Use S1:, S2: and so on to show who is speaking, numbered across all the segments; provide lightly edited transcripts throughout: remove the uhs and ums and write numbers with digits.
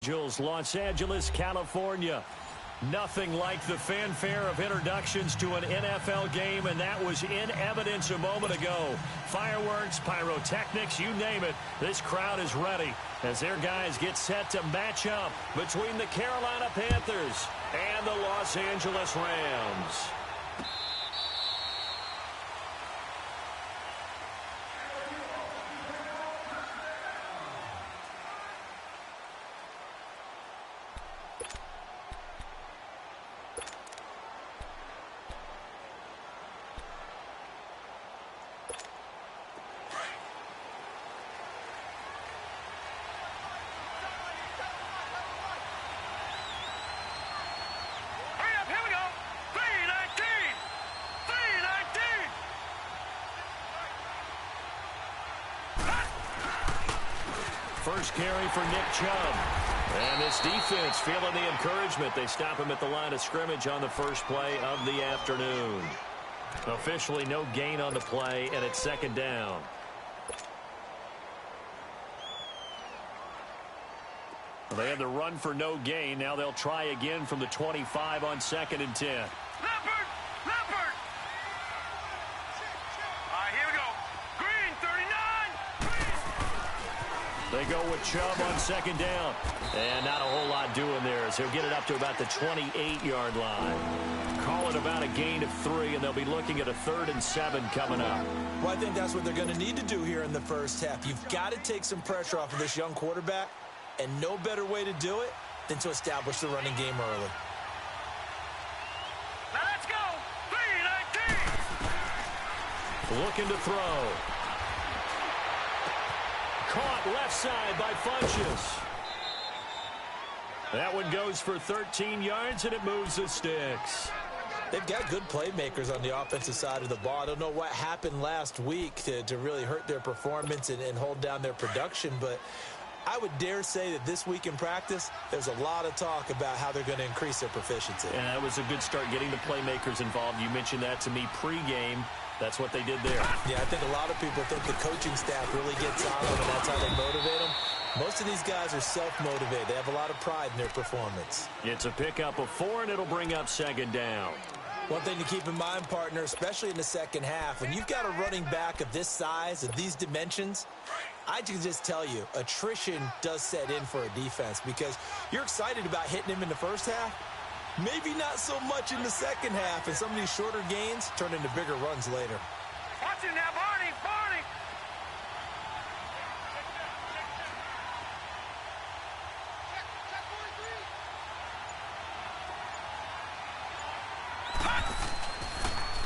S1: Los Angeles, California. Nothing like the fanfare of introductions to an NFL game, and that was in evidence a moment ago. Fireworks, pyrotechnics, you name it. This crowd is ready as their guys get set to match up between the Carolina Panthers and the Los Angeles Rams. First carry for Nick Chubb. And this defense feeling the encouragement. They stop him at the line of scrimmage on the first play of the afternoon. Officially no gain on the play, and it's second down. They had the run for no gain. Now they'll try again from the 25 on 2nd and 10. They go with Chubb on second down. And not a whole lot doing there as he'll get it up to about the 28-yard line. Call it about a gain of 3, and they'll be looking at a 3rd and 7 coming up.
S2: Well, I think that's what they're going to need to do here in the first half. You've got to take some pressure off of this young quarterback, and no better way to do it than to establish the running game early.
S3: Now let's go. 3-19.
S1: Looking to throw. Caught left side by Funchess. That one goes for 13 yards, and it moves the sticks.
S2: They've got good playmakers on the offensive side of the ball. I don't know what happened last week to really hurt their performance and hold down their production, but I would dare say that this week in practice, there's a lot of talk about how they're going to increase their proficiency.
S1: And that was a good start getting the playmakers involved. You mentioned that to me pregame. That's what they did there.
S2: Yeah, I think a lot of people think the coaching staff really gets on them, and that's how they motivate them. Most of these guys are self-motivated. They have a lot of pride in their performance.
S1: It's a pickup of 4, and it'll bring up second down.
S2: One thing to keep in mind, partner, especially in the second half, when you've got a running back of this size, of these dimensions, I can just tell you, attrition does set in for a defense because you're excited about hitting him in the first half. Maybe not so much in the second half, and some of these shorter gains turn into bigger runs later.
S3: Watch him now, Barney, Barney.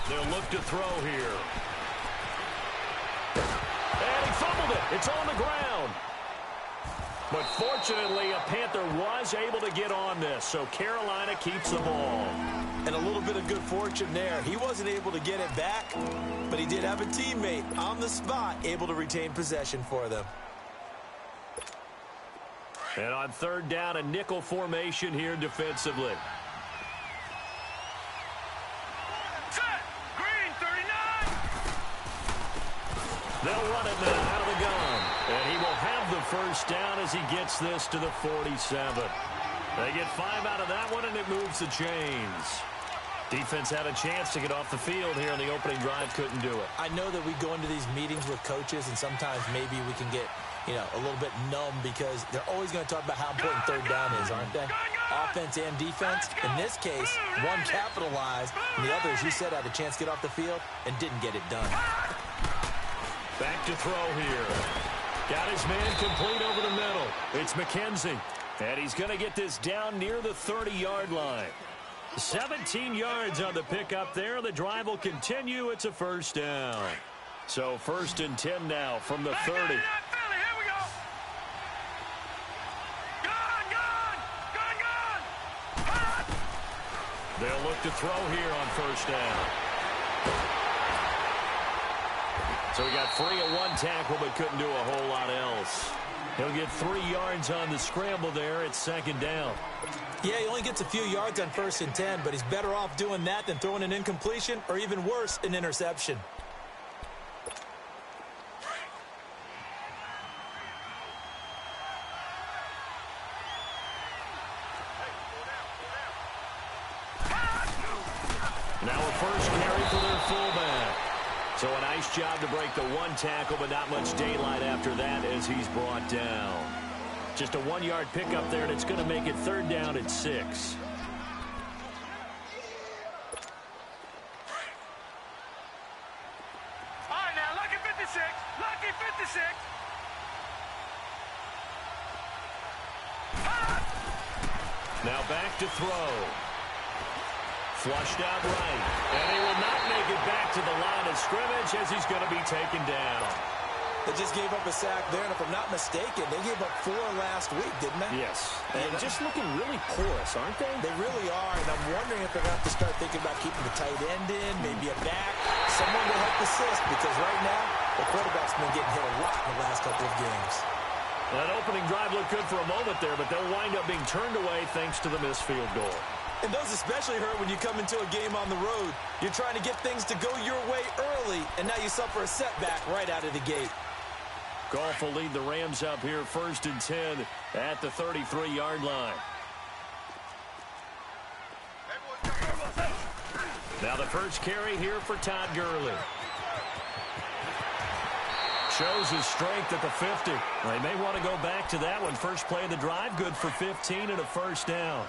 S1: They'll look to throw here. And he fumbled it. It's on the ground. But fortunately, a Panther was able to get on this, so Carolina keeps the ball.
S2: And a little bit of good fortune there. He wasn't able to get it back, but he did have a teammate on the spot able to retain possession for them.
S1: And on 3rd down, a nickel formation here defensively.
S3: Set. Green, 39.
S1: They'll run it now out of the gun. And he will have the first down as he gets this to the 47. They get 5 out of that one, and it moves the chains. Defense had a chance to get off the field here in the opening drive, couldn't do it.
S2: I know that we go into these meetings with coaches, and sometimes maybe we can get, a little bit numb because they're always going to talk about how important 3rd down is, aren't they? Offense and defense. In this case, one capitalized, and the other, as you said, had a chance to get off the field and didn't get it done.
S1: Back to throw here. Got his man complete over the middle. It's McKenzie. And he's going to get this down near the 30-yard line. 17 yards on the pickup there. The drive will continue. It's a first down. So 1st and 10 now from the 30.
S3: Here we go. Gone.
S1: They'll look to throw here on 1st down. So he got free at one tackle but couldn't do a whole lot else. He'll get 3 yards on the scramble there. It's 2nd down.
S2: Yeah, he only gets a few yards on 1st and 10, but he's better off doing that than throwing an incompletion or even worse, an interception.
S1: Now a first carry for their fullback. So a nice job to break the one tackle, but not much daylight after that as he's brought down. Just a 1-yard pickup there, and it's going to make it 3rd down at 6.
S3: All right, now, lucky 56. Lucky 56.
S1: Now back to throw. Flushed out right. And he will not make it back to the line of scrimmage as he's going to be taken down.
S2: They just gave up a sack there, and if I'm not mistaken, they gave up 4 last week, didn't they?
S1: Yes.
S4: And just looking really porous, aren't they?
S2: They really are, and I'm wondering if they're going to have to start thinking about keeping the tight end in, maybe a back, someone to help assist, because right now, the quarterback's been getting hit a lot in the last couple of games.
S1: That opening drive looked good for a moment there, but they'll wind up being turned away thanks to the missed field goal.
S2: And those especially hurt when you come into a game on the road. You're trying to get things to go your way early, and now you suffer a setback right out of the gate.
S1: Goff will lead the Rams up here 1st and 10 at the 33-yard line. Now the first carry here for Todd Gurley. Shows his strength at the 50. They may want to go back to that one. First play of the drive, good for 15 and a first down.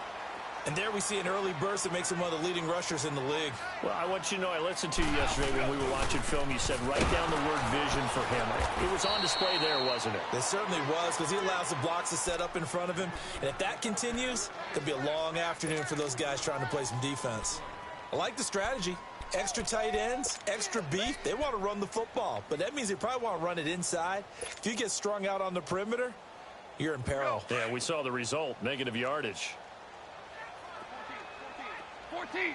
S2: And there we see an early burst that makes him one of the leading rushers in the league.
S1: Well, I want you to know, I listened to you yesterday when we were watching film. You said write down the word vision for him. It was on display there, wasn't it?
S2: It certainly was, because he allows the blocks to set up in front of him. And if that continues, it could be a long afternoon for those guys trying to play some defense. I like the strategy. Extra tight ends, extra beef. They want to run the football, but that means they probably want to run it inside. If you get strung out on the perimeter, you're in peril.
S1: Yeah, we saw the result, negative yardage.
S3: 14.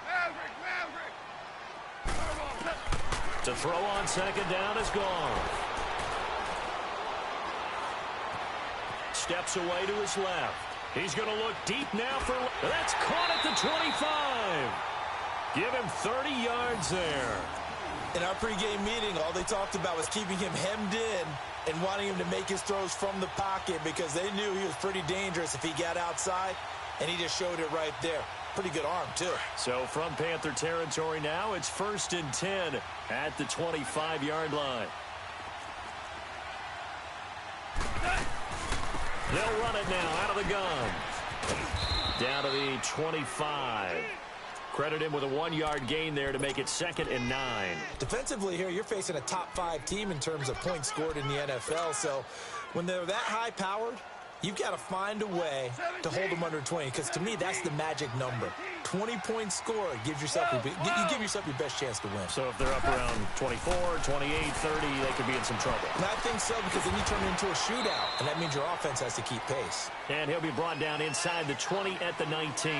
S3: Maverick.
S1: To throw on 2nd down is gone. Steps away to his left. He's going to look deep now for... That's caught at the 25. Give him 30 yards there.
S2: In our pregame meeting, all they talked about was keeping him hemmed in and wanting him to make his throws from the pocket because they knew he was pretty dangerous if he got outside, and he just showed it right there. Pretty good arm, too.
S1: So from Panther territory now, it's 1st and 10 at the 25-yard line. They'll run it now out of the gun. Down to the 25. Credit him with a 1-yard gain there to make it 2nd and 9.
S2: Defensively here, you're facing a top-5 team in terms of points scored in the NFL. So when they're that high-powered, you've got to find a way to hold them under 20, because to me, that's the magic number. 20-point score gives yourself you give yourself your best chance to win.
S1: So if they're up around 24, 28, 30, they could be in some trouble.
S2: And I think so, because then you turn it into a shootout, and that means your offense has to keep pace.
S1: And he'll be brought down inside the 20 at the 19.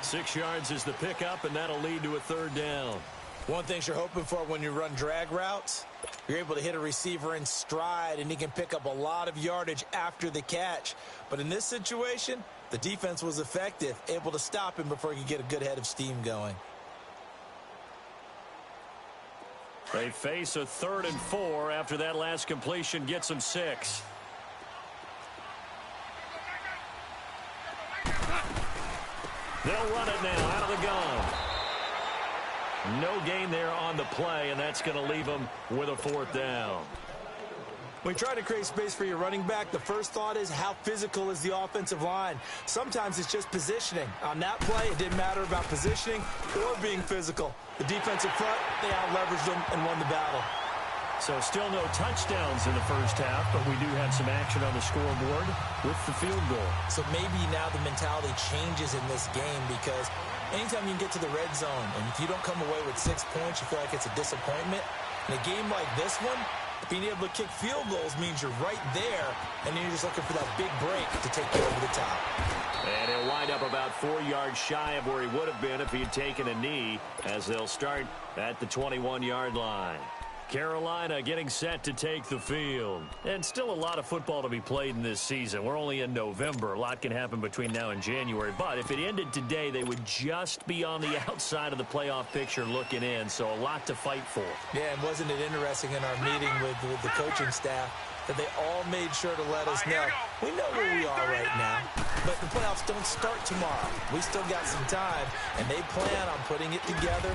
S1: 6 yards is the pickup, and that'll lead to a 3rd down.
S2: One thing you're hoping for when you run drag routes, you're able to hit a receiver in stride, and he can pick up a lot of yardage after the catch. But in this situation, the defense was effective, able to stop him before he could get a good head of steam going.
S1: They face a 3rd and 4 after that last completion gets them 6. They'll run it now out of the gun. No gain there on the play, and that's going to leave them with a 4th down.
S2: When you try to create space for your running back, the first thought is how physical is the offensive line. Sometimes it's just positioning. On that play, it didn't matter about positioning or being physical. The defensive front, they out-leveraged them and won the battle.
S1: So still no touchdowns in the first half, but we do have some action on the scoreboard with the field goal.
S2: So maybe now the mentality changes in this game, because anytime you can get to the red zone, and if you don't come away with 6 points, you feel like it's a disappointment. In a game like this one, being able to kick field goals means you're right there, and then you're just looking for that big break to take you over the top.
S1: And he'll wind up about 4 yards shy of where he would have been if he had taken a knee, as they'll start at the 21-yard line. Carolina getting set to take the field. And still a lot of football to be played in this season. We're only in November. A lot can happen between now and January. But if it ended today, they would just be on the outside of the playoff picture looking in. So a lot to fight for.
S2: Yeah, and wasn't it interesting in our meeting with the coaching staff that they all made sure to let us know we know where we are right now. But the playoffs don't start tomorrow. We still got some time, and they plan on putting it together,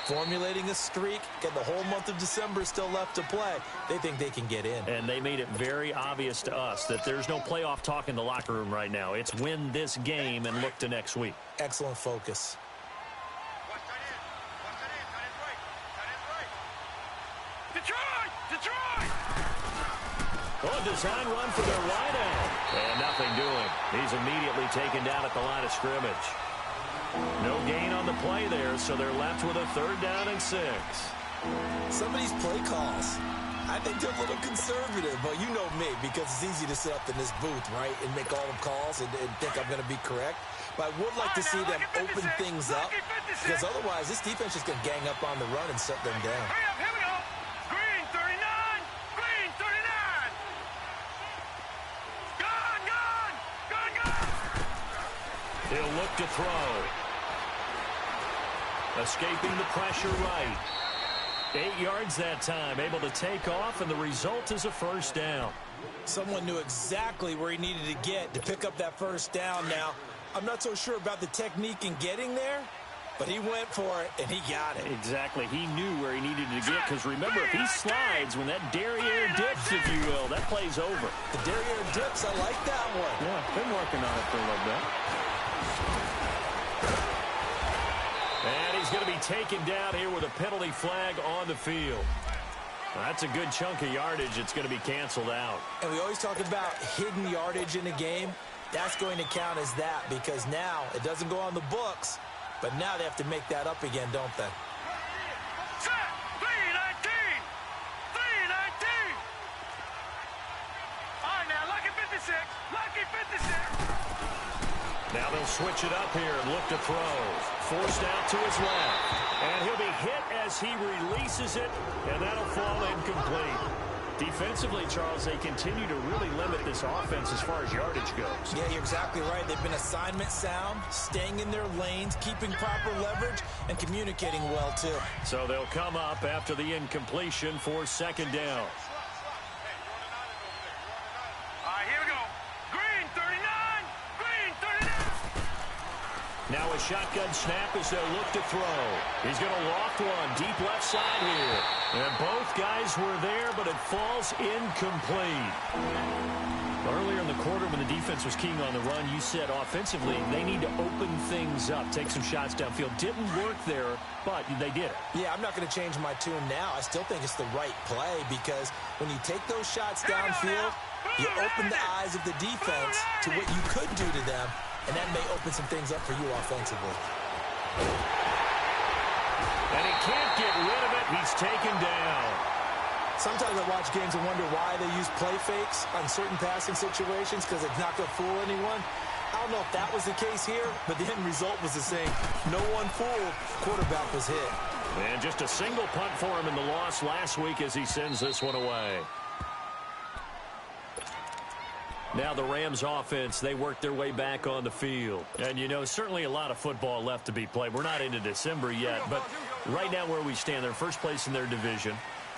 S2: formulating a streak. Got the whole month of December still left to play. They think they can get in.
S1: And they made it very obvious to us that there's no playoff talk in the locker room right now. It's win this game and look to next week.
S2: Excellent focus.
S3: Detroit! Detroit!
S1: Oh, design run for their wideout. And nothing doing. He's immediately taken down at the line of scrimmage. No gain on the play there, so they're left with a 3rd down and 6.
S2: Some of these play calls, I think they're a little conservative, but you know me, because it's easy to sit up in this booth, right, and make all the calls and think I'm going to be correct. But I would like to see them open things up, because otherwise this defense is going to gang up on the run and shut them down.
S3: Hurry up, here we go. Green 39! Green 39! Gone, gone! Gone, gone!
S1: He'll look to throw. Escaping the pressure right. 8 yards that time, able to take off, and the result is a 1st down.
S2: Someone knew exactly where he needed to get to pick up that 1st down now. I'm not so sure about the technique in getting there, but he went for it, and he got it.
S1: Exactly. He knew where he needed to get, because remember, if he slides, when that derriere dips, if you will, that play's over.
S2: The derriere dips, I like that one.
S4: Yeah, been working on it for a little bit.
S1: And he's going to be taken down here with a penalty flag on the field. That's a good chunk of yardage. It's going to be canceled out.
S2: And we always talk about hidden yardage in a game. That's going to count as that, because now it doesn't go on the books, but now they have to make that up again, don't they?
S3: Set! 319! 319! All right, now, lucky 56. Lucky 56.
S1: Now they'll switch it up here and look to throw. Forced out to his left. And he'll be hit as he releases it, and that'll fall incomplete. Defensively, Charles, they continue to really limit this offense as far as yardage goes.
S2: Yeah, you're exactly right. They've been assignment sound, staying in their lanes, keeping proper leverage, and communicating well, too.
S1: So they'll come up after the incompletion for 2nd down.
S3: All right, here we go. Green 39! Green 39!
S1: Now a shotgun snap as they'll look to throw. He's going to loft one deep left side here. And both guys were there, but it falls incomplete. Earlier in the quarter when the defense was keying on the run, you said offensively they need to open things up, take some shots downfield. Didn't work there, but they did it.
S2: Yeah, I'm not going to change my tune now. I still think it's the right play, because when you take those shots downfield, you open the eyes of the defense to what you could do to them, and that may open some things up for you offensively.
S1: And he can't get rid of it. He's taken down.
S2: Sometimes I watch games and wonder why they use play fakes on certain passing situations, because it's not going to fool anyone. I don't know if that was the case here, but the end result was the same. No one fooled. Quarterback was hit.
S1: And just a single punt for him in the loss last week as he sends this one away. Now the Rams offense, they work their way back on the field. And, you know, certainly a lot of football left to be played. We're not into December yet, but right now where we stand, they're first place in their division.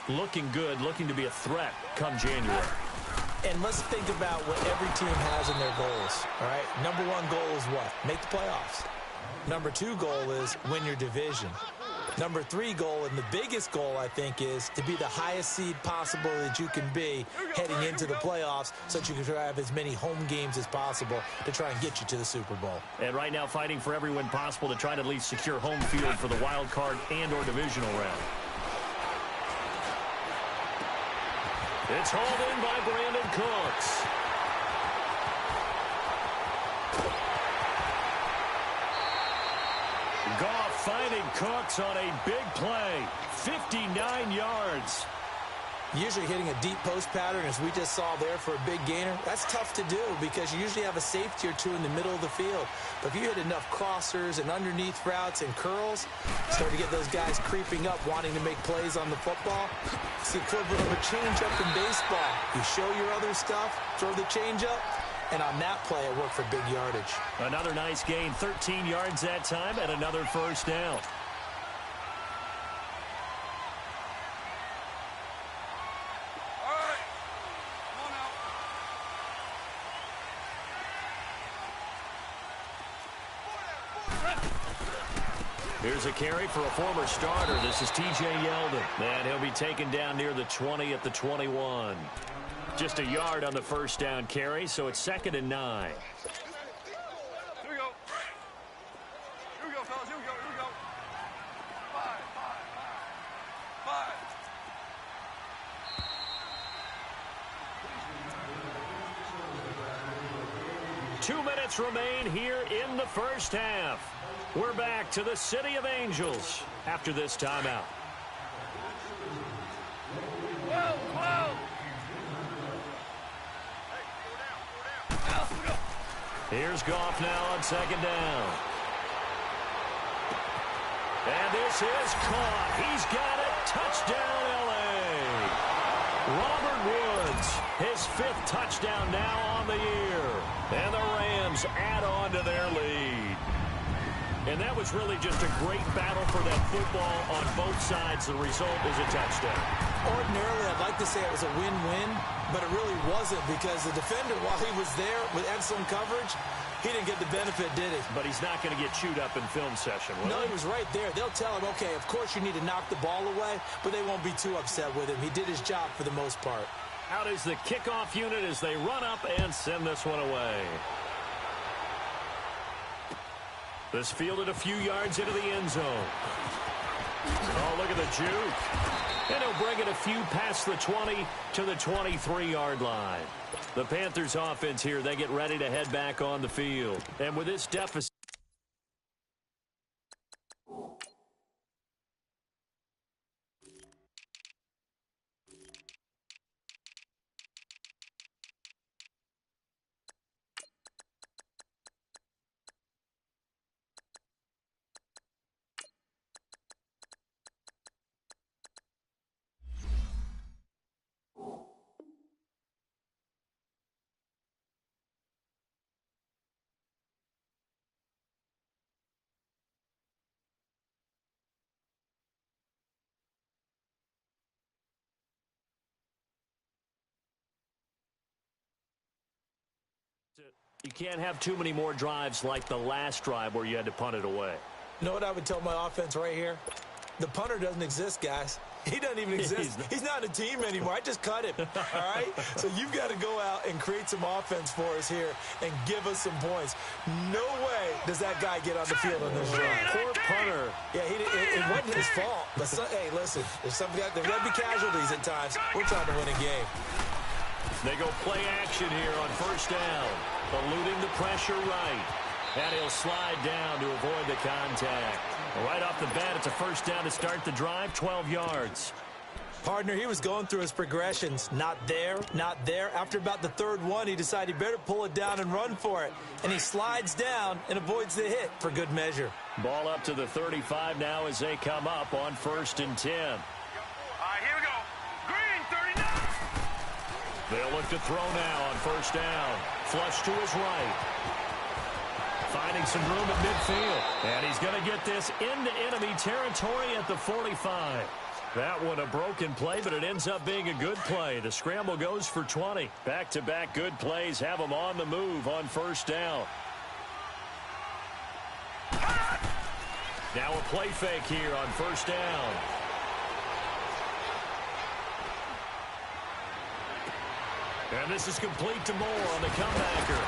S1: Looking good, looking to be a threat come January.
S2: And let's think about what every team has in their goals, all right? Number one goal is what? Make the playoffs. Number two goal is win your division. Number three goal, and the biggest goal, I think, is to be the highest seed possible that you can be heading into the playoffs, so that you can try to have as many home games as possible to try and get you to the Super Bowl.
S1: And right now fighting for every win possible to try to at least secure home field for the wild card and or divisional round. It's hauled in by Brandon Cooks. Goff finding Cooks on a big play. 59 yards.
S2: Usually hitting a deep post pattern, as we just saw there, for a big gainer, that's tough to do, because you usually have a safety or two in the middle of the field. But if you hit enough crossers and underneath routes and curls, start to get those guys creeping up, wanting to make plays on the football. It's the equivalent of a changeup in baseball. You show your other stuff, throw the changeup, and on that play, it worked for big yardage.
S1: Another nice gain, 13 yards that time, and another first down. Here's a carry for a former starter. This is T.J. Yeldon. And he'll be taken down near the 20 at the 21. Just a yard on the first down carry, so it's 2nd and 9.
S3: Here we go. Here we go, fellas. Here we go. Here we go. 5.
S1: 2 minutes remain here in the first half. We're back to the City of Angels after this timeout. Here's Goff now on 2nd down. And this is caught. He's got it. Touchdown, L.A. Robert Woods, his 5th touchdown now on the year. And the Rams add on to their lead. And that was really just a great battle for that football on both sides. The result is a touchdown.
S2: Ordinarily, I'd like to say it was a win-win, but it really wasn't because the defender, while he was there with excellent coverage, he didn't get the benefit, did he?
S1: But he's not going to get chewed up in film session, will
S2: No,
S1: he?
S2: he was right there. They'll tell him, okay, of course you need to knock the ball away, but they won't be too upset with him. He did his job for the most part.
S1: Out is the kickoff unit as they run up and send this one away. This fielded a few yards into the end zone. Oh, look at the juke. And he'll bring it a few past the 20 to the 23-yard line. The Panthers offense here, they get ready to head back on the field. And with this deficit, you can't have too many more drives like the last drive where you had to punt it away.
S2: You know what I would tell my offense right here? The punter doesn't exist, guys. He doesn't even exist. He's not a team anymore. I just cut him, all right? So you've got to go out and create some offense for us here and give us some points. No way does that guy get on the field on this drive.
S1: Poor punter.
S2: Yeah, it wasn't his fault. But, hey, listen, there's got to be casualties at times. We're trying to win a game.
S1: They go play action here on first down. Eluding the pressure right. And he'll slide down to avoid the contact. Right off the bat, it's a first down to start the drive, 12 yards.
S2: Partner, he was going through his progressions. Not there, not there. After about the third one, he decided he better pull it down and run for it. And he slides down and avoids the hit for good measure.
S1: Ball up to the 35 now as they come up on 1st and 10.
S3: All right, here we go. Green, 39.
S1: They'll look to throw now on first down. Flush to his right. Finding some room at midfield. And he's going to get this into enemy territory at the 45. That one a broken play, but it ends up being a good play. The scramble goes for 20. Back-to-back good plays have them on the move on first down. Now a play fake here on first down. And this is complete to Moore on the comebacker.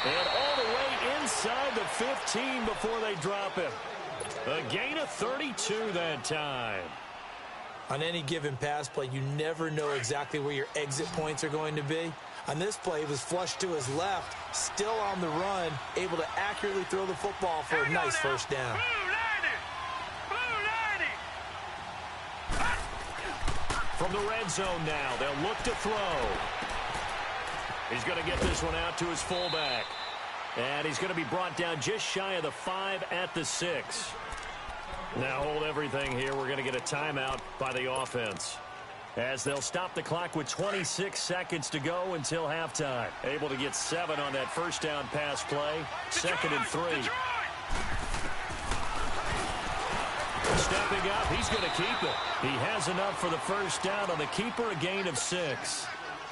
S1: And all the way inside the 15 before they drop him. A gain of 32 that time.
S2: On any given pass play, you never know exactly where your exit points are going to be. On this play, he was flushed to his left, still on the run, able to accurately throw the football for a nice first down.
S1: From the red zone now, they'll look to throw. He's going to get this one out to his fullback. And he's going to be brought down just shy of the 5 at the 6. Now hold everything here. We're going to get a timeout by the offense, as they'll stop the clock with 26 seconds to go until halftime. Able to get 7 on that first down pass play. 2nd and 3. Stepping up, he's going to keep it. He has enough for the first down on the keeper, a gain of 6.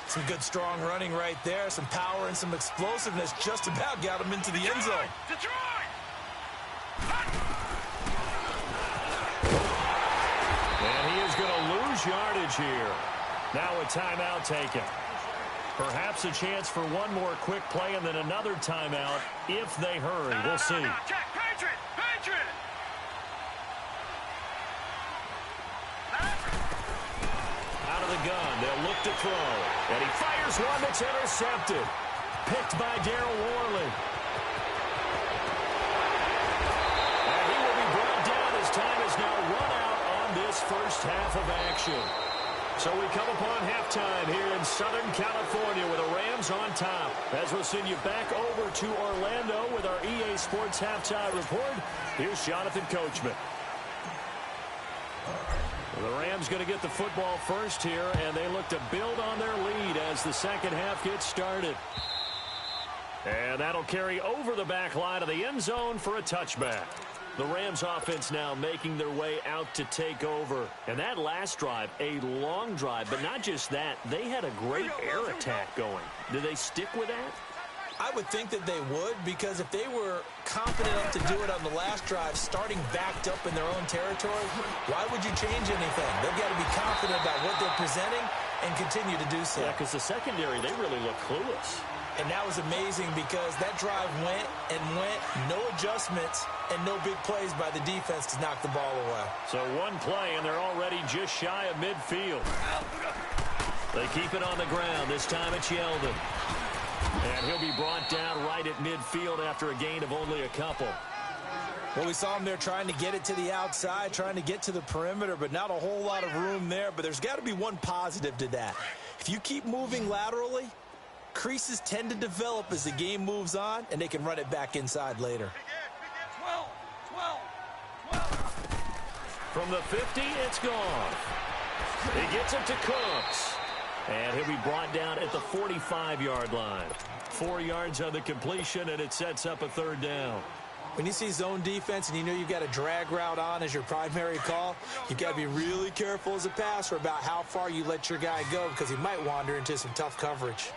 S2: Some good, strong running right there. Some power and some explosiveness just about got him into the end zone.
S1: lose yardage here. Now a timeout taken. Perhaps a chance for one more quick play and then another timeout if they hurry. We'll see.
S3: Check. Patriot! Patriot!
S1: Out of the gun. They'll look to throw. And he fires one that's intercepted. Picked by Darryl Worley. And he will be brought down as time is now run out on this first half of action. So we come upon halftime here in Southern California with the Rams on top. As we'll send you back over to Orlando with our EA Sports Halftime Report, here's Jonathan Coachman. The Rams going to get the football first here, and they look to build on their lead as the second half gets started. And that'll carry over the back line of the end zone for a touchback. The Rams offense now making their way out to take over. And that last drive, a long drive, but not just that. They had a great air attack going. Do they stick with that?
S2: I would think that they would, because if they were confident enough to do it on the last drive, starting backed up in their own territory, why would you change anything? They've got to be confident about what they're presenting and continue to do so.
S1: Yeah, because the secondary, they really look clueless.
S2: And that was amazing because that drive went and went, no adjustments, and no big plays by the defense to knock the ball away.
S1: So one play, and they're already just shy of midfield. They keep it on the ground. This time it's Yeldon. And he'll be brought down right at midfield after a gain of only a couple.
S2: Well, we saw him there trying to get it to the outside, trying to get to the perimeter, but not a whole lot of room there. But there's got to be one positive to that. If you keep moving laterally, creases tend to develop as the game moves on, and they can run it back inside later.
S3: 12.
S1: From the 50, it's gone. He gets it to Cooks. And he'll be brought down at the 45-yard line. 4 yards on the completion, and it sets up a third down.
S2: When you see zone defense and you know you've got a drag route on as your primary call, you've got to be really careful as a passer about how far you let your guy go because he might wander into some tough coverage.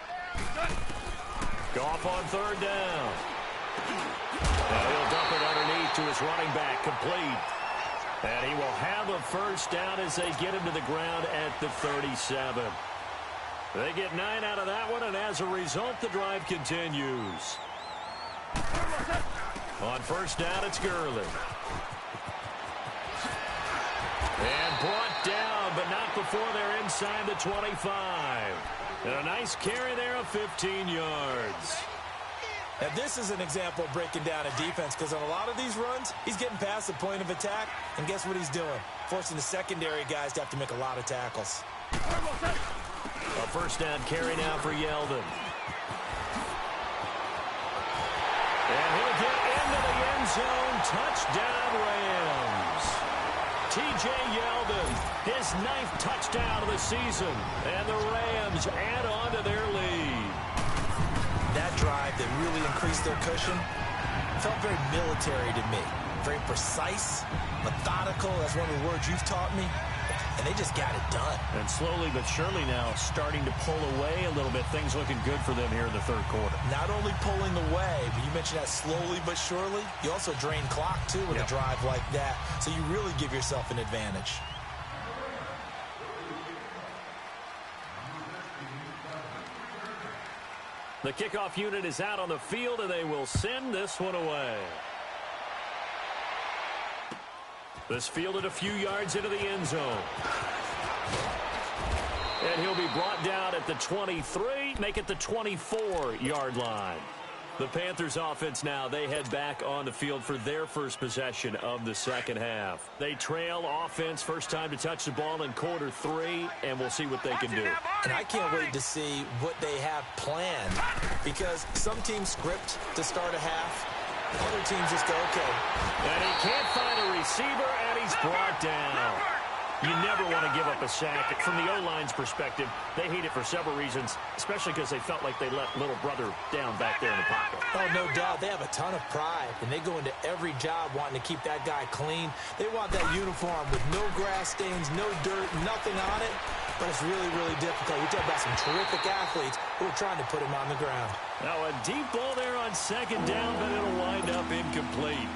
S1: Goff on third down. And he'll dump it underneath to his running back, complete. And he will have a first down as they get him to the ground at the 37. They get 9 out of that one, and as a result, the drive continues. On first down, it's Gurley. And brought down, but not before they're inside the 25. And a nice carry there of 15 yards.
S2: Now, this is an example of breaking down a defense because on a lot of these runs, he's getting past the point of attack, and guess what he's doing? Forcing the secondary guys to have to make a lot of tackles.
S1: A first down carry now for Yeldon. And he'll get into the end zone. Touchdown, Rams. T.J. Yeldon, his 9th touchdown of the season. And the Rams add on to their lead.
S2: That drive that really increased their cushion felt very military to me. Very precise, methodical. That's one of the words you've taught me. And they just got it done.
S1: And slowly but surely now starting to pull away a little bit. Things looking good for them here in the third quarter.
S2: Not only pulling away, but you mentioned that slowly but surely. You also drain clock, too, with a drive like that. So you really give yourself an advantage.
S1: The kickoff unit is out on the field, and they will send this one away. This fielded a few yards into the end zone. And he'll be brought down at the 23, make it the 24-yard line. The Panthers offense now, they head back on the field for their first possession of the second half. They trail offense, first time to touch the ball in quarter 3, and we'll see what they can do.
S2: And I can't wait to see what they have planned because some teams script to start a half. Other teams just go, okay.
S1: And he can't find a receiver, and he's brought down. You never want to give up a sack. From the O-line's perspective, they hate it for several reasons, especially because they felt like they let little brother down back there in the pocket.
S2: Oh, no doubt. They have a ton of pride, and they go into every job wanting to keep that guy clean. They want that uniform with no grass stains, no dirt, nothing on it. But it's really, really difficult. We talk about some terrific athletes who are trying to put him on the ground.
S1: Now a deep ball there on second down, but it'll wind up incomplete.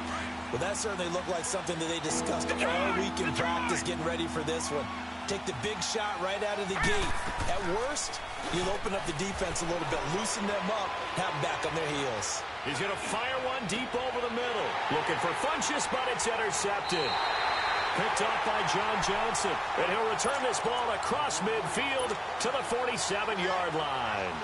S2: Well, that certainly looked like something that they discussed all week in practice getting ready for this one. Take the big shot right out of the gate. At worst, you'll open up the defense a little bit, loosen them up, have them back on their heels.
S1: He's going to fire one deep over the middle. Looking for Funchess, but it's intercepted. Picked off by John Johnson. And he'll return this ball across midfield to the 47-yard line.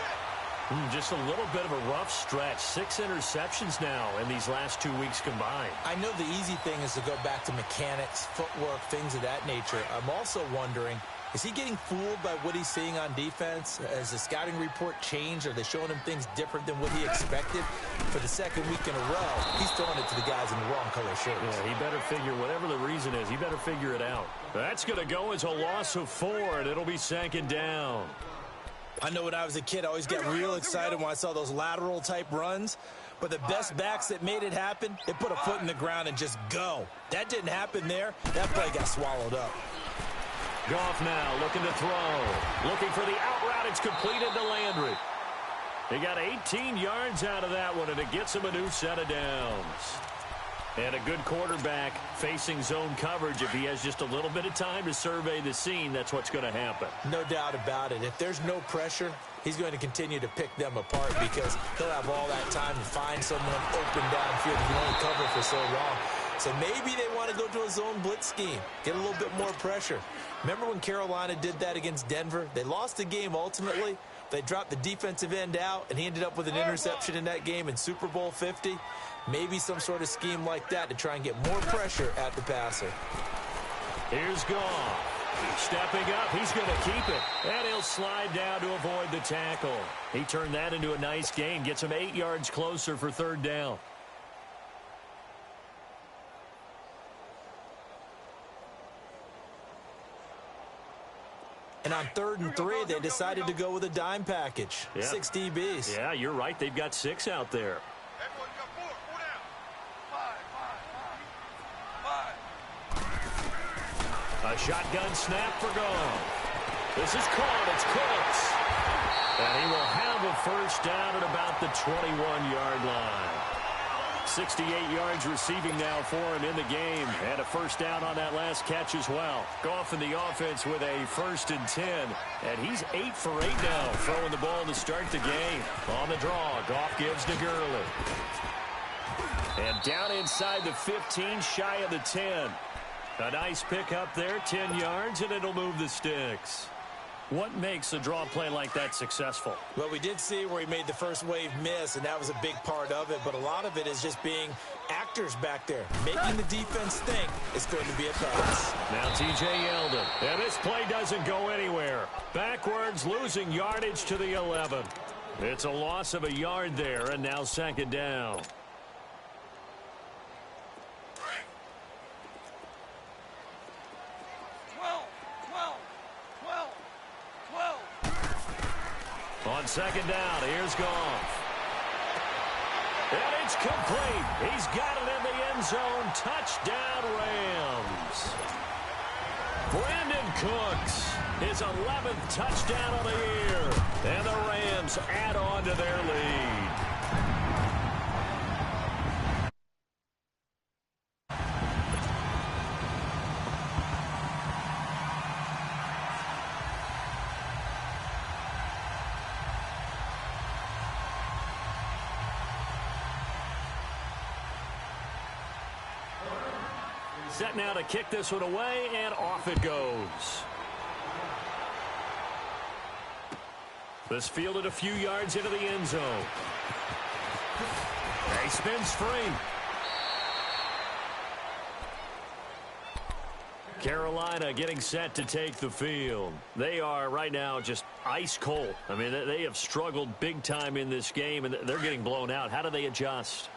S1: Just a little bit of a rough stretch. 6 interceptions now in these last 2 weeks combined.
S2: I know the easy thing is to go back to mechanics, footwork, things of that nature. I'm also wondering, is he getting fooled by what he's seeing on defense? Has the scouting report changed? Are they showing him things different than what he expected? For the second week in a row, he's throwing it to the guys in the wrong color shirts.
S1: Yeah, he better figure, whatever the reason is, he better figure it out. That's going to go as a loss of 4, and it'll be second down.
S2: I know when I was a kid, I always got real excited when I saw those lateral-type runs. But the best backs that made it happen, they put a foot in the ground and just go. That didn't happen there. That play got swallowed up.
S1: Goff now looking to throw. Looking for the out route. It's completed to Landry. He got 18 yards out of that one, and it gets him a new set of downs. And a good quarterback facing zone coverage. If he has just a little bit of time to survey the scene, that's what's going to happen.
S2: No doubt about it. If there's no pressure, he's going to continue to pick them apart because he'll have all that time to find someone open downfield. He can only cover for so long. So maybe they want to go to a zone blitz scheme, get a little bit more pressure. Remember when Carolina did that against Denver? They lost the game ultimately. They dropped the defensive end out, and he ended up with an interception in that game in Super Bowl 50. Maybe some sort of scheme like that to try and get more pressure at the passer.
S1: Here's Goff. Stepping up, he's going to keep it. And he'll slide down to avoid the tackle. He turned that into a nice gain. Gets him 8 yards closer for third down.
S2: And on 3rd and 3, they decided to go with a dime package. Yeah. 6 DBs.
S1: Yeah, you're right. They've got 6 out there. A shotgun snap for Goff. This is caught. It's Cooks. And he will have a first down at about the 21-yard line. 68 yards receiving now for him in the game. And a first down on that last catch as well. Goff in the offense with a 1st and 10. And he's 8 for 8 now, throwing the ball to start the game. On the draw, Goff gives to Gurley. And down inside the 15, shy of the 10. A nice pick up there, 10 yards, and it'll move the sticks. What makes a draw play like that successful?
S2: Well, we did see where he made the first wave miss, and that was a big part of it. But a lot of it is just being actors back there, making the defense think it's going to be a pass.
S1: Now T.J. Yeldon. And this play doesn't go anywhere. Backwards, losing yardage to the 11. It's a loss of a yard there, and now second down. On second down, here's Goff. And it's complete. He's got it in the end zone. Touchdown, Rams. Brandon Cooks, his 11th touchdown of the year. And the Rams add on to their lead. Set now to kick this one away, and off it goes. This fielded a few yards into the end zone. He spins free. Carolina getting set to take the field. They are right now just ice cold. I mean, they have struggled big time in this game, and they're getting blown out. How do they adjust?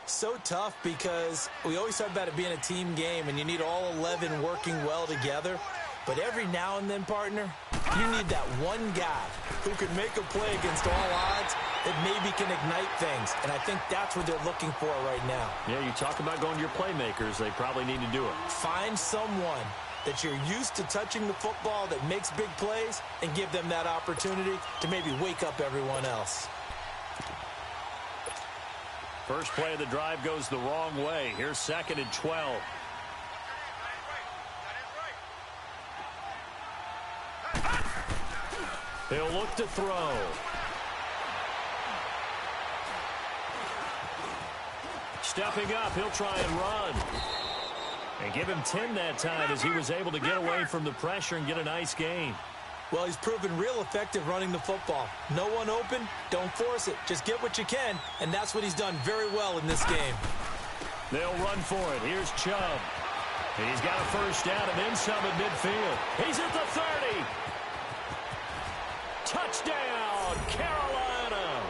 S2: So tough because we always talk about it being a team game and you need all 11 working well together. But every now and then, partner, you need that one guy who can make a play against all odds that maybe can ignite things. And I think that's what they're looking for right now.
S1: Yeah, you talk about going to your playmakers. They probably need to do it.
S2: Find someone that you're used to touching the football that makes big plays and give them that opportunity to maybe wake up everyone else.
S1: First play of the drive goes the wrong way. Here's 2nd and 12. He'll look to throw. Stepping up, he'll try and run. And give him 10 that time as he was able to get away from the pressure and get a nice gain.
S2: Well, he's proven real effective running the football. No one open, don't force it. Just get what you can, and that's what he's done very well in this game.
S1: They'll run for it. Here's Chubb. He's got a first down and then some at midfield. He's at the 30. Touchdown, Carolina.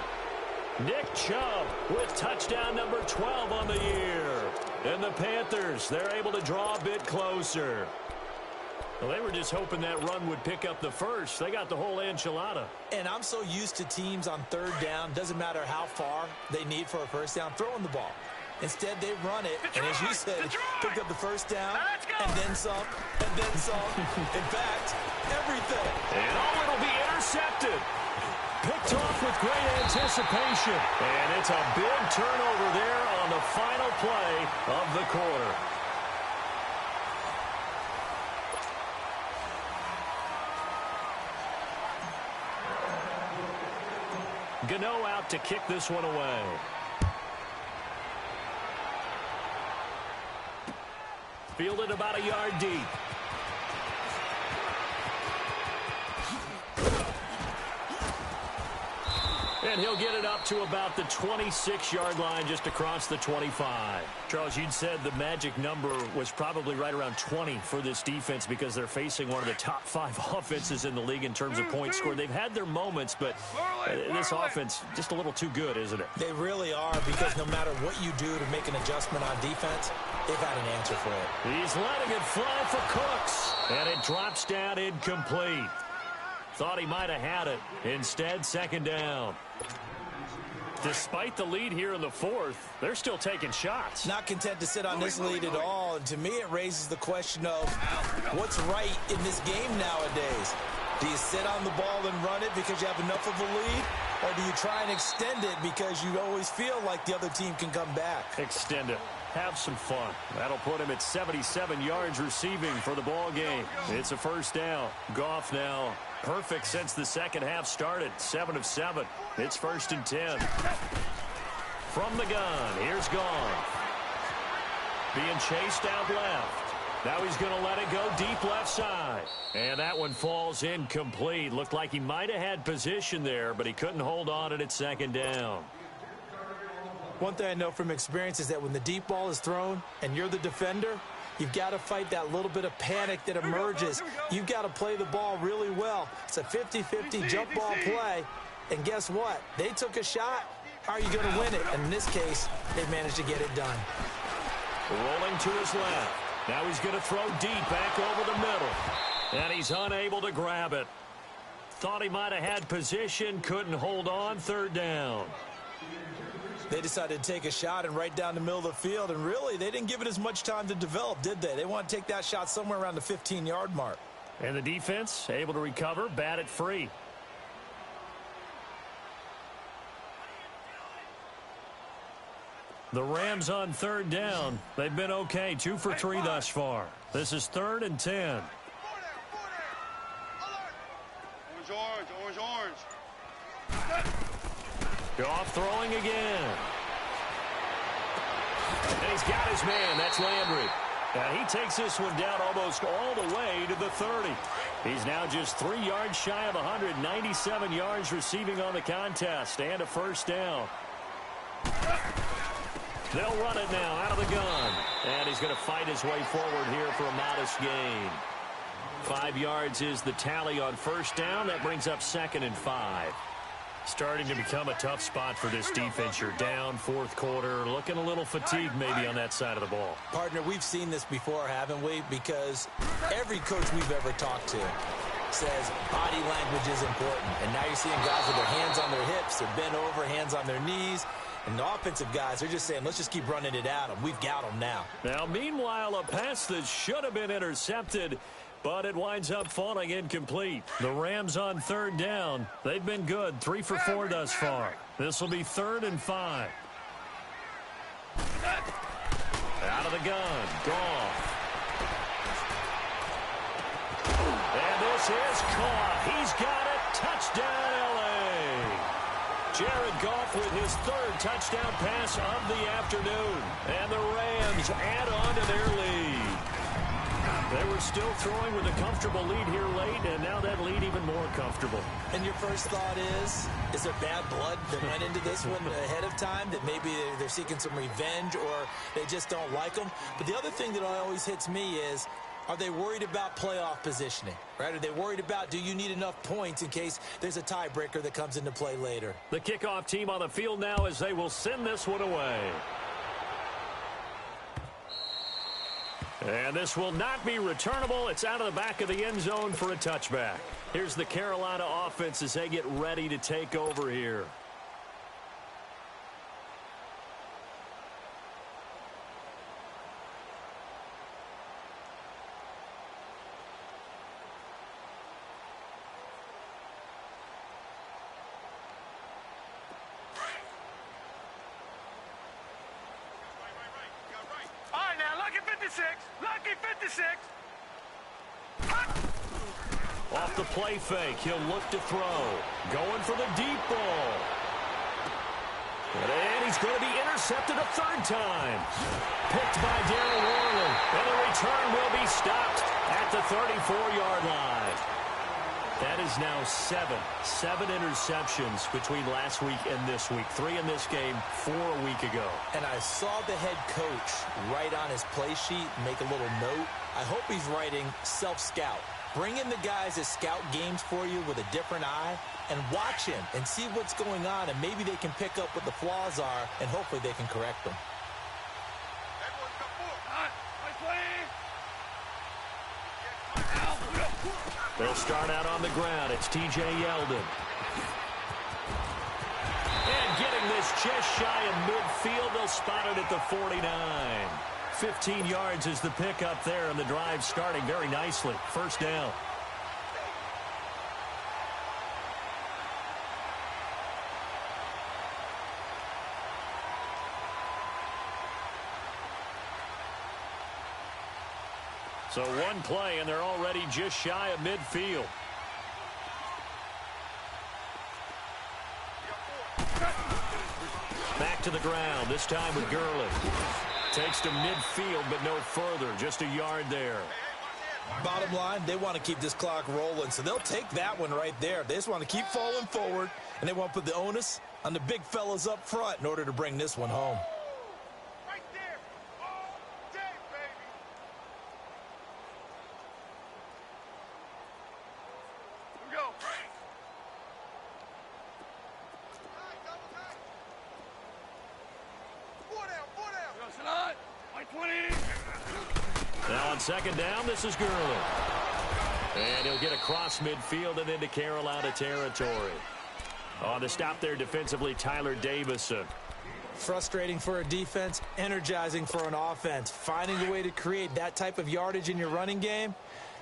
S1: Nick Chubb with touchdown number 12 on the year. And the Panthers, they're able to draw a bit closer. Well, they were just hoping that run would pick up the first. They got the whole enchilada.
S2: And I'm so used to teams on third down, doesn't matter how far they need for a first down, throwing the ball. Instead, they run it, and as you said, picked up the first down, and then some, and then some. In fact, everything.
S1: And it'll be intercepted. Picked off with great anticipation. And it's a big turnover there on the final play of the quarter. Gano out to kick this one away. Fielded about a yard deep. And he'll get it up to about the 26-yard line just across the 25. Charles, you'd said the magic number was probably right around 20 for this defense because they're facing one of the top 5 offenses in the league in terms of points scored. They've had their moments, but this offense just a little too good, isn't it?
S2: They really are, because no matter what you do to make an adjustment on defense, they've had an answer for it.
S1: He's letting it fly for Cooks, and it drops down incomplete. Thought he might have had it. Instead, second down. Despite the lead here in the fourth, they're still taking shots.
S2: Not content to sit on this lead at all. And to me, it raises the question of what's right in this game nowadays. Do you sit on the ball and run it because you have enough of a lead? Or do you try and extend it because you always feel like the other team can come back?
S1: Extend it. Have some fun. That'll put him at 77 yards receiving for the ball game. It's a first down. Goff now perfect since the second half started. 7 of 7. It's 1st and 10. From the gun, here's Goff. Being chased out left. Now he's going to let it go deep left side. And that one falls incomplete. Looked like he might have had position there, but he couldn't hold on at second down.
S2: One thing I know from experience is that when the deep ball is thrown and you're the defender, you've got to fight that little bit of panic that emerges. You've got to play the ball really well. It's a 50-50 jump ball play. And guess what? They took a shot. How are you going to win it? And in this case, they managed to get it done.
S1: Rolling to his left. Now he's going to throw deep back over the middle. And he's unable to grab it. Thought he might have had position. Couldn't hold on. Third down.
S2: They decided to take a shot and right down the middle of the field, and really, they didn't give it as much time to develop, did they? They want to take that shot somewhere around the 15-yard mark.
S1: And the defense able to recover, bat it free. The Rams on third down. They've been okay, 2 for 3 thus far. This is 3rd and 10.
S3: Orange.
S1: Goff throwing again. And he's got his man. That's Landry. And he takes this one down almost all the way to the 30. He's now just 3 yards shy of 197 yards receiving on the contest and a first down. They'll run it now out of the gun. And he's going to fight his way forward here for a modest gain. 5 yards is the tally on first down. That brings up 2nd and 5. Starting to become a tough spot for this defense. You're down, fourth quarter, looking a little fatigued maybe on that side of the ball.
S2: Partner, we've seen this before, haven't we? Because every coach we've ever talked to says body language is important. And now you're seeing guys with their hands on their hips, they're bent over, hands on their knees. And the offensive guys, they're just saying, let's just keep running it at them. We've got them now.
S1: Now, meanwhile, a pass that should have been intercepted, but it winds up falling incomplete. The Rams on third down. They've been good, 3 for 4 thus far. This will be 3rd and 5. Out of the gun, Goff. And this is caught. He's got it. Touchdown, L.A. Jared Goff with his third touchdown pass of the afternoon. And the Rams add on to their lead. They were still throwing with a comfortable lead here late, and now that lead even more comfortable.
S2: And your first thought is there bad blood that went into this one ahead of time, that maybe they're seeking some revenge or they just don't like them? But the other thing that always hits me is, are they worried about playoff positioning, right? Are they worried about, do you need enough points in case there's a tiebreaker that comes into play later?
S1: The kickoff team on the field now as they will send this one away. And this will not be returnable. It's out of the back of the end zone for a touchback. Here's the Carolina offense as they get ready to take over here.
S3: Lucky 56.
S1: Off the play fake, he'll look to throw. Going for the deep ball. And he's going to be intercepted a third time. Picked by Darren Worley. And the return will be stopped at the 34-yard line. That is now seven interceptions between last week and this week. 3 in this game, 4 a week ago.
S2: And I saw the head coach write on his play sheet, make a little note. I hope he's writing self-scout. Bring in the guys that scout games for you with a different eye and watch him and see what's going on, and maybe they can pick up what the flaws are, and hopefully they can correct them.
S1: They'll start out on the ground. It's T.J. Yeldon. And getting this just shy of midfield. They'll spot it at the 49. 15 yards is the pickup there, and the drive starting very nicely. First down. So one play, and they're already just shy of midfield. Back to the ground, this time with Gurley. Takes to midfield, but no further. Just a yard there.
S2: Bottom line, they want to keep this clock rolling, so they'll take that one right there. They just want to keep falling forward, and they want to put the onus on the big fellas up front in order to bring this one home.
S3: Right there. All day, baby. Here we go.
S1: Now on second down, this is Gurley. And he'll get across midfield and into Carolina territory. On the stop there defensively, Tyler Davison.
S2: Frustrating for a defense, energizing for an offense. Finding a way to create that type of yardage in your running game,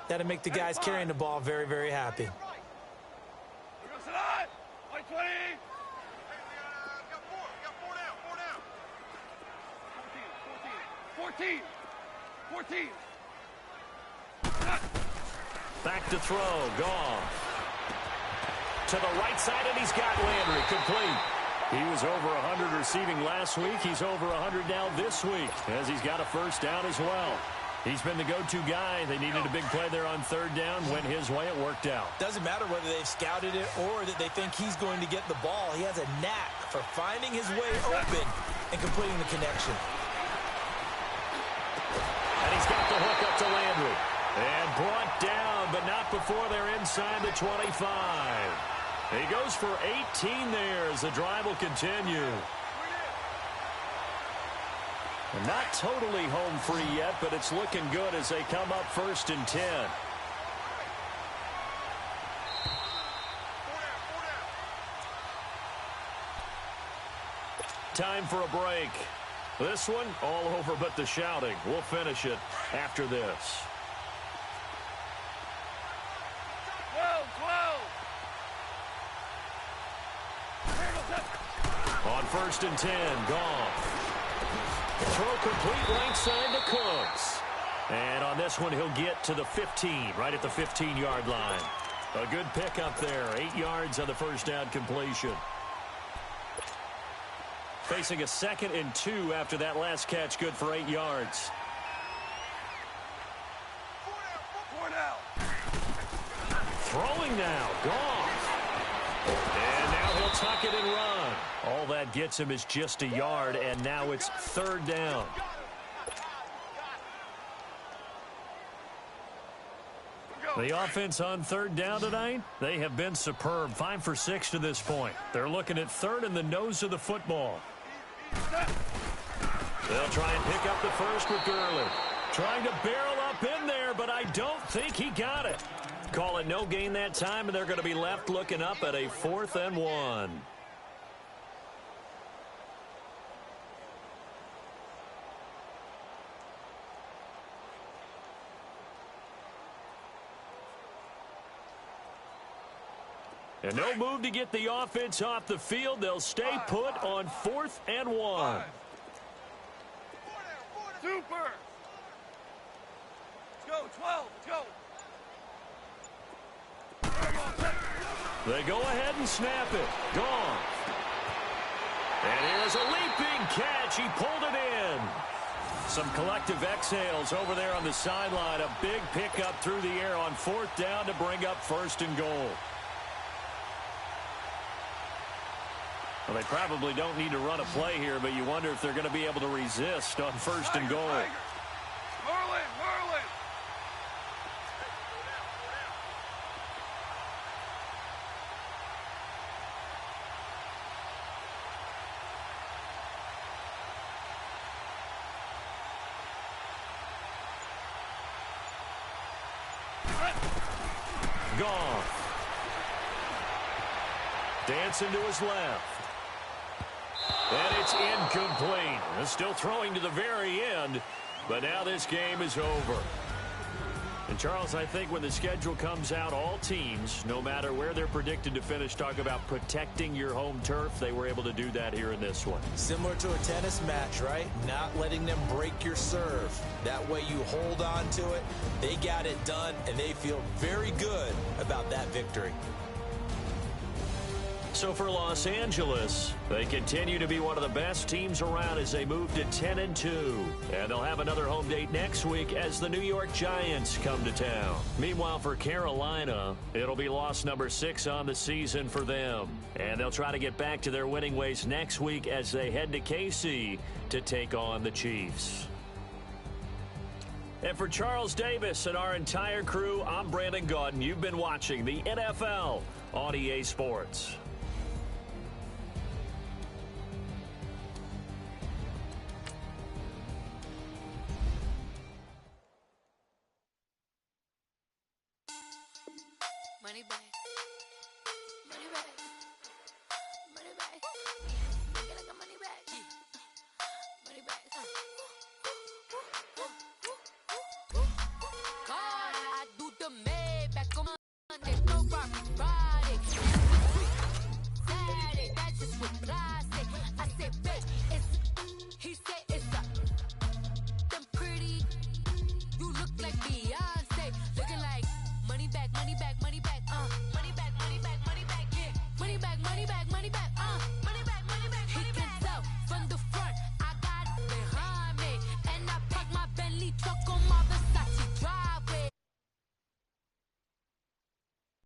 S2: that'll make the guys carrying the ball very, very happy.
S3: 14.
S1: Back to throw. Goff. To the right side, and he's got Landry complete. He was over 100 receiving last week. He's over 100 now this week, as he's got a first down as well. He's been the go-to guy. They needed a big play there on third down. Went his way. It worked out.
S2: Doesn't matter whether they've scouted it or that they think he's going to get the ball. He has a knack for finding his way open and completing the connection.
S1: And he's got the hook up to Landry. And brought down, but not before they're inside the 25. He goes for 18 there as the drive will continue. And not totally home free yet, but it's looking good as they come up 1st and 10. Time for a break. This one all over but the shouting. We'll finish it after this.
S3: 12.
S1: On 1st and 10, Goff. Throw complete right side to Cooks. And on this one, he'll get to the 15, right at the 15-yard line. A good pickup there. 8 yards on the first down completion. Facing a 2nd and 2 after that last catch, good for 8 yards. Throwing now. Gone. And now he'll tuck it and run. All that gets him is just a yard, and now it's 3rd down. The offense on 3rd down tonight, they have been superb. 5 for 6 to this point. They're looking at 3rd in the nose of the football. They'll try and pick up the first with Gurley. Trying to barrel up in there, but I don't think he got it. Call it no gain that time, and they're going to be left looking up at a 4th and 1. And no move to get the offense off the field. They'll stay put on 4th and 1.
S3: Super. Let's go, 12. Let's go.
S1: They go ahead and snap it. Gone. And here's a leaping catch. He pulled it in. Some collective exhales over there on the sideline. A big pickup through the air on 4th down to bring up 1st and goal. Well, they probably don't need to run a play here, but you wonder if they're going to be able to resist on 1st and goal.
S3: Merlin.
S1: Gone. Dancing to his left. And it's incomplete. They're still throwing to the very end, but now this game is over. And, Charles, I think when the schedule comes out, all teams, no matter where they're predicted to finish, talk about protecting your home turf. They were able to do that here in this one.
S2: Similar to a tennis match, right? Not letting them break your serve. That way you hold on to it. They got it done, and they feel very good about that victory.
S1: So for Los Angeles, they continue to be one of the best teams around as they move to 10-2. And they'll have another home date next week as the New York Giants come to town. Meanwhile, for Carolina, it'll be loss number 6 on the season for them. And they'll try to get back to their winning ways next week as they head to KC to take on the Chiefs. And for Charles Davis and our entire crew, I'm Brandon Gaudin. You've been watching the NFL on EA Sports.
S5: Money back. Money back.